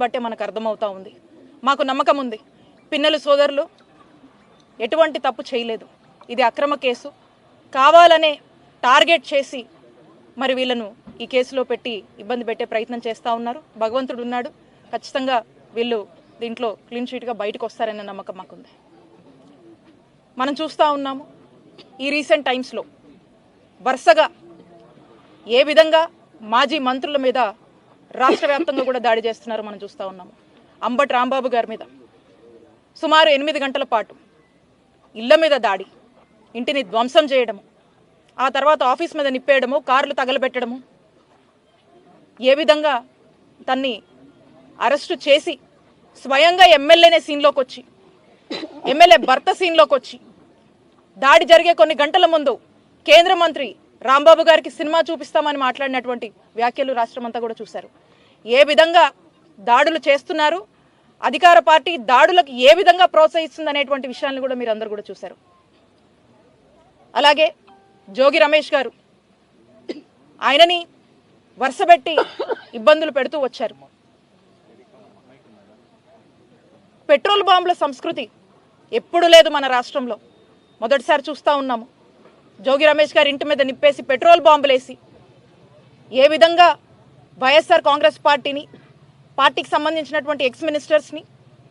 బట్టే మనకు అర్థమవుతా ఉంది. మాకు నమ్మకం ఉంది పిన్నెల సోదరులు ఎటువంటి తప్పు చేయలేదు. ఇది అక్రమ కేసు, కావాలనే టార్గెట్ చేసి మరి వీళ్ళను ఈ కేసులో పెట్టి ఇబ్బంది పెట్టే ప్రయత్నం చేస్తూ ఉన్నారు. భగవంతుడు ఉన్నాడు, ఖచ్చితంగా వీళ్ళు దీంట్లో క్లీన్ షీట్గా బయటకు వస్తారనే నమ్మకం మాకుంది. మనం చూస్తూ ఉన్నాము ఈ రీసెంట్ టైమ్స్లో వరుసగా ఏ విధంగా మాజీ మంత్రుల మీద రాష్ట్ర వ్యాప్తంగా కూడా దాడి చేస్తున్నారో మనం చూస్తూ ఉన్నాము. అంబటి రాంబాబు గారి మీద సుమారు 8 గంటల పాటు ఇళ్ల మీద దాడి, ఇంటిని ధ్వంసం చేయడము, ఆ తర్వాత ఆఫీస్ మీద నిప్పేయడము, కార్లు తగలబెట్టడము, ఏ విధంగా తన్ని అరెస్టు చేసి స్వయంగా ఎమ్మెల్యేనే సీన్లోకి వచ్చి, ఎమ్మెల్యే భర్త సీన్లోకి వచ్చి, దాడి జరిగే కొన్ని గంటల ముందు కేంద్ర మంత్రి రాంబాబు గారికి సినిమా చూపిస్తామని మాట్లాడినటువంటి వ్యాఖ్యలు రాష్ట్రమంతా కూడా చూశారు. ఏ విధంగా దాడులు చేస్తున్నారు, అధికార పార్టీ దాడులకు ఏ విధంగా ప్రోత్సహిస్తుంది అనేటువంటి విషయాన్ని కూడా మీరు అందరూ కూడా చూశారు. అలాగే జోగి రమేష్ గారు ఆయనని వరుసబెట్టి ఇబ్బందులు పెడుతూ వచ్చారు. పెట్రోల్ బాంబుల సంస్కృతి ఎప్పుడు లేదు మన రాష్ట్రంలో, మొదటిసారి చూస్తూ ఉన్నాము. జోగి రమేష్ గారి ఇంటి మీద నిప్పేసి పెట్రోల్ బాంబులేసి ఏ విధంగా వైఎస్ఆర్ కాంగ్రెస్ పార్టీకి సంబంధించినటువంటి ఎక్స్ మినిస్టర్స్ని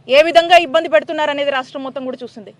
ఏ విధంగా ఇబ్బంది పెడుతున్నారనేది రాష్ట్రం మొత్తం కూడా చూసింది.